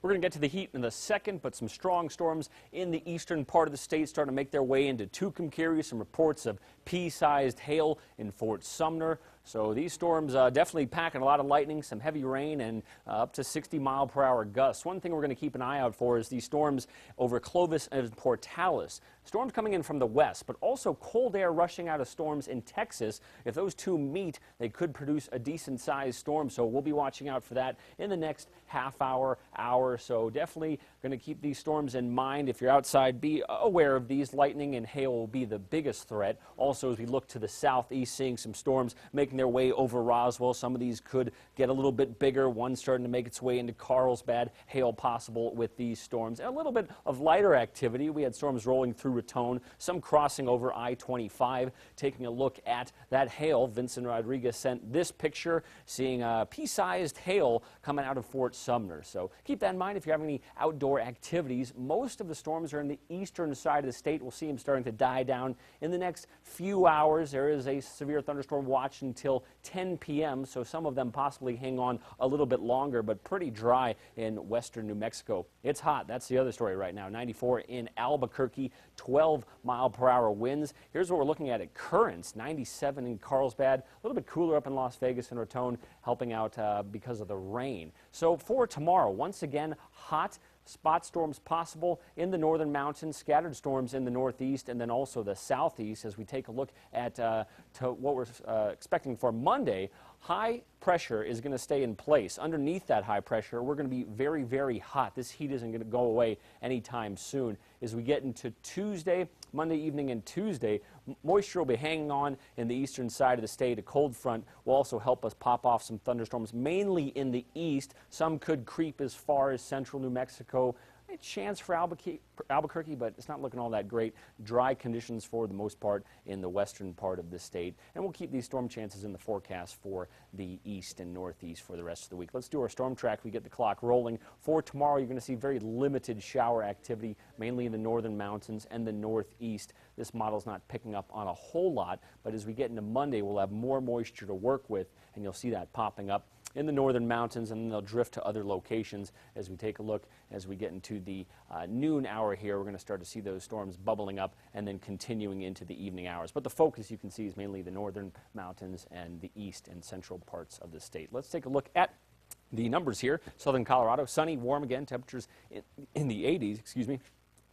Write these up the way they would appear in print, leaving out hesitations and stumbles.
We're going to get to the heat in a second, but some strong storms in the eastern part of the state starting to make their way into Tucumcari. Some reports of pea-sized hail in Fort Sumner. So these storms definitely packing a lot of lightning, some heavy rain, and up to 60-mile-per-hour gusts. One thing we're going to keep an eye out for is these storms over Clovis and Portales. Storms coming in from the west, but also cold air rushing out of storms in Texas. If those two meet, they could produce a decent-sized storm, so we'll be watching out for that in the next half hour. So definitely going to keep these storms in mind. If you're outside, be aware of these. Lightning and hail will be the biggest threat. Also, as we look to the southeast, seeing some storms making their way over Roswell. Some of these could get a little bit bigger. One starting to make its way into Carlsbad. Hail possible with these storms. And a little bit of lighter activity. We had storms rolling through Raton, some crossing over I-25. Taking a look at that hail, Vincent Rodriguez sent this picture, seeing pea-sized hail coming out of Fort Sumner. So keep that in mind if you're having any outdoor activities. Most of the storms are in the eastern side of the state. We'll see them starting to die down in the next few hours. There is a severe thunderstorm watch until 10 p.m., so some of them possibly hang on a little bit longer, but pretty dry in western New Mexico. It's hot. That's the other story right now. 94 in Albuquerque, 12-mile-per-hour winds. Here's what we're looking at currents, 97 in Carlsbad, a little bit cooler up in Las Vegas and Raton, helping out because of the rain. So for tomorrow, once again, hot. Spot storms possible in the northern mountains, scattered storms in the northeast, and then also the southeast. As we take a look at what we're expecting for Monday, high pressure is going to stay in place. Underneath that high pressure, we're going to be very, very hot. This heat isn't going to go away anytime soon. As we get into Tuesday, Monday evening and Tuesday, moisture will be hanging on in the eastern side of the state. A cold front will also help us pop off some thunderstorms, mainly in the east. Some could creep as far as central New Mexico. A chance for Albuquerque, but it's not looking all that great. Dry conditions for the most part in the western part of the state. And we'll keep these storm chances in the forecast for the east and northeast for the rest of the week. Let's do our storm track. We get the clock rolling. For tomorrow, you're going to see very limited shower activity, mainly in the northern mountains and the northeast. This model's not picking up on a whole lot, but as we get into Monday, we'll have more moisture to work with, and you'll see that popping up in the northern mountains, and then they'll drift to other locations as we take a look. As we get into the noon hour here, we're going to start to see those storms bubbling up and then continuing into the evening hours. But the focus, you can see, is mainly the northern mountains and the east and central parts of the state. Let's take a look at the numbers here. Southern Colorado, sunny, warm again, temperatures in the 80s, excuse me.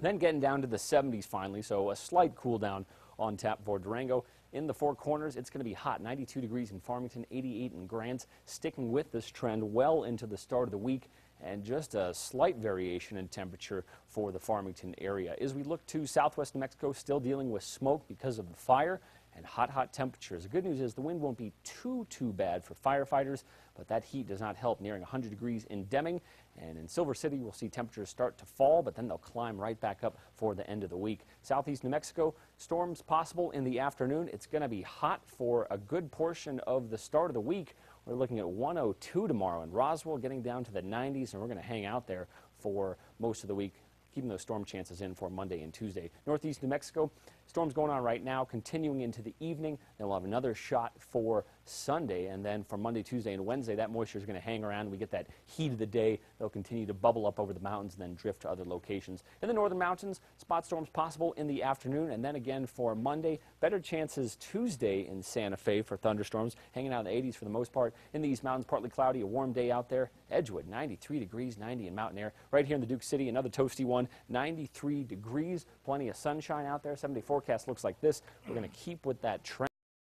Then getting down to the 70s finally, so a slight cool down on tap for Durango. In the Four Corners, it's going to be hot, 92 degrees in Farmington, 88 in Grants, sticking with this trend well into the start of the week, and just a slight variation in temperature for the Farmington area. As we look to southwest New Mexico, still dealing with smoke because of the fire and hot temperatures. The good news is the wind won't be too bad for firefighters, but that heat does not help, nearing 100 degrees in Deming. And in Silver City, we'll see temperatures start to fall, but then they'll climb right back up for the end of the week. Southeast New Mexico, storms possible in the afternoon. It's going to be hot for a good portion of the start of the week. We're looking at 102 tomorrow in Roswell, getting down to the 90s, and we're going to hang out there for most of the week, keeping those storm chances in for Monday and Tuesday. Northeast New Mexico, storms going on right now, continuing into the evening. Then we'll have another shot for Sunday, and then for Monday, Tuesday, and Wednesday, that moisture is going to hang around. We get that heat of the day. They'll continue to bubble up over the mountains and then drift to other locations. In the northern mountains, spot storms possible in the afternoon, and then again for Monday, better chances Tuesday in Santa Fe for thunderstorms, hanging out in the 80s for the most part. In the East Mountains, partly cloudy, a warm day out there. Edgewood, 93 degrees, 90 in Mountain Air. Right here in the Duke City, another toasty one, 93 degrees, plenty of sunshine out there. 7-day forecast looks like this. We're going to keep with that trend.